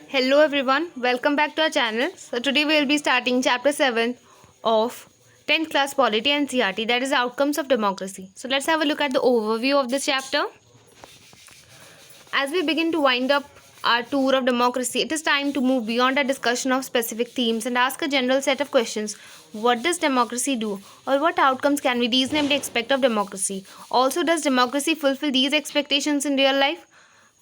Hello everyone, welcome back to our channel. So today we will be starting chapter 7 of 10th class polity and ncert, that is outcomes of democracy. So let's have a look at the overview of this chapter. As we begin to wind up our tour of democracy, it is time to move beyond a discussion of specific themes and ask a general set of questions. What does democracy do? Or what outcomes can we reasonably expect of democracy? Also, does democracy fulfill these expectations in real life?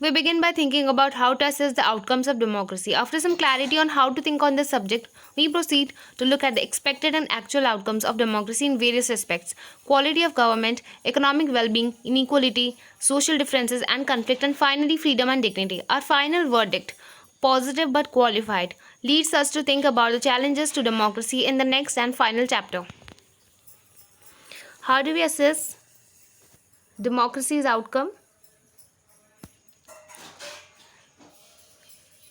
We begin by thinking about how to assess the outcomes of democracy. After some clarity on how to think on this subject, we proceed to look at the expected and actual outcomes of democracy in various aspects: quality of government, economic well being, inequality, social differences, and conflict, and finally, freedom and dignity. Our final verdict, positive but qualified, leads us to think about the challenges to democracy in the next and final chapter. How do we assess democracy's outcome?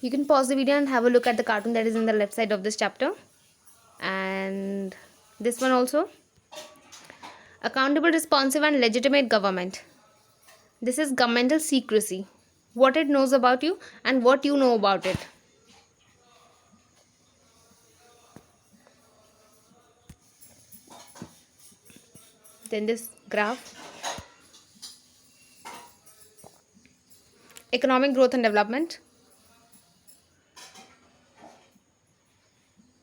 You can pause the video and have a look at the cartoon that is in the left side of this chapter. And this one also. Accountable, responsive and legitimate government. This is governmental secrecy. What it knows about you and what you know about it. Then this graph. Economic growth and development.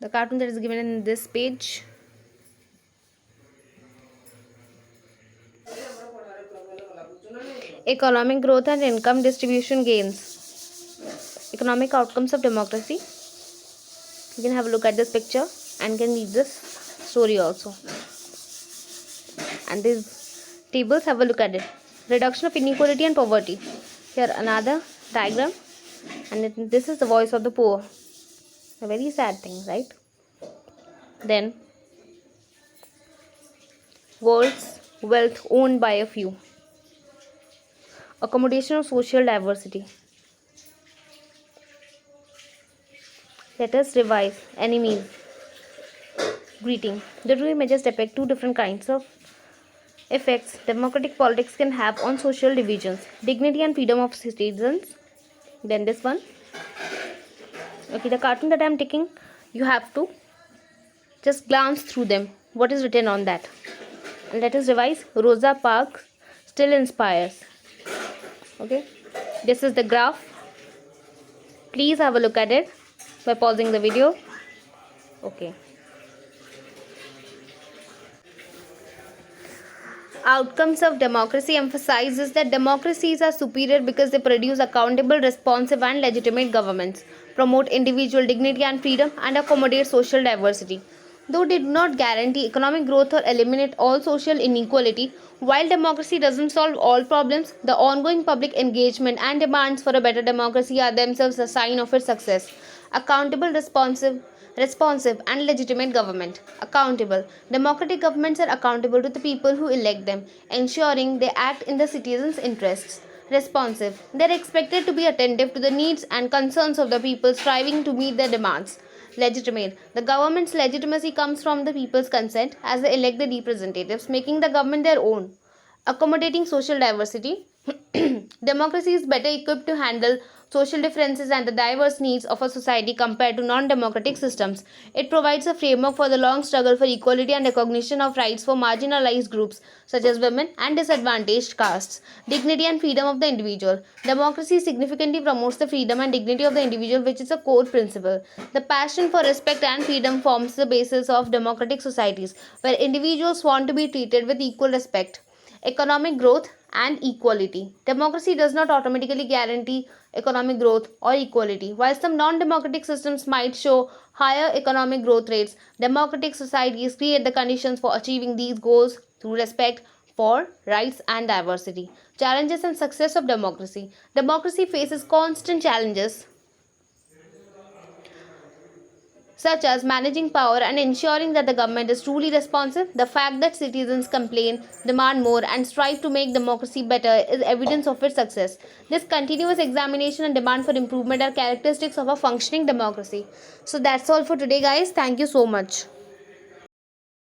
The cartoon that is given in this page. Economic growth and income distribution gains. Economic outcomes of democracy. You can have a look at this picture and can read this story also. And these tables, have a look at it. Reduction of inequality and poverty. Here another diagram, and this is the voice of the poor. A very sad thing, right? Then world's wealth owned by a few. Accommodation of social diversity. Let us revise. Enemies. Greeting. The two images depict two different kinds of effects democratic politics can have on social divisions: dignity and freedom of citizens. Then this one. Okay, the cartoon that I am taking, you have to just glance through them. What is written on that? And let us revise. Rosa Parks still inspires. Okay, this is the graph. Please have a look at it by pausing the video. Okay. Outcomes of democracy emphasizes that democracies are superior because they produce accountable, responsive and legitimate governments, promote individual dignity and freedom, and accommodate social diversity. Though they do not guarantee economic growth or eliminate all social inequality, while democracy doesn't solve all problems, the ongoing public engagement and demands for a better democracy are themselves a sign of its success. Accountable, responsive and legitimate government. Accountable. Democratic governments are accountable to the people who elect them, ensuring they act in the citizens' interests. Responsive. They are expected to be attentive to the needs and concerns of the people, striving to meet their demands. Legitimate. The government's legitimacy comes from the people's consent as they elect the representatives, making the government their own. Accommodating social diversity. Democracy is better equipped to handle social differences and the diverse needs of a society compared to non-democratic systems. It provides a framework for the long struggle for equality and recognition of rights for marginalized groups such as women and disadvantaged castes. Dignity and freedom of the individual. Democracy significantly promotes the freedom and dignity of the individual, which is a core principle. The passion for respect and freedom forms the basis of democratic societies, where individuals want to be treated with equal respect. Economic growth and equality. Democracy does not automatically guarantee economic growth or equality. While some non-democratic systems might show higher economic growth rates, democratic societies create the conditions for achieving these goals through respect for rights and diversity. Challenges and success of democracy. Democracy faces constant challenges such as managing power and ensuring that the government is truly responsive. The fact that citizens complain, demand more, and strive to make democracy better is evidence of its success. This continuous examination and demand for improvement are characteristics of a functioning democracy. So that's all for today, guys. Thank you so much.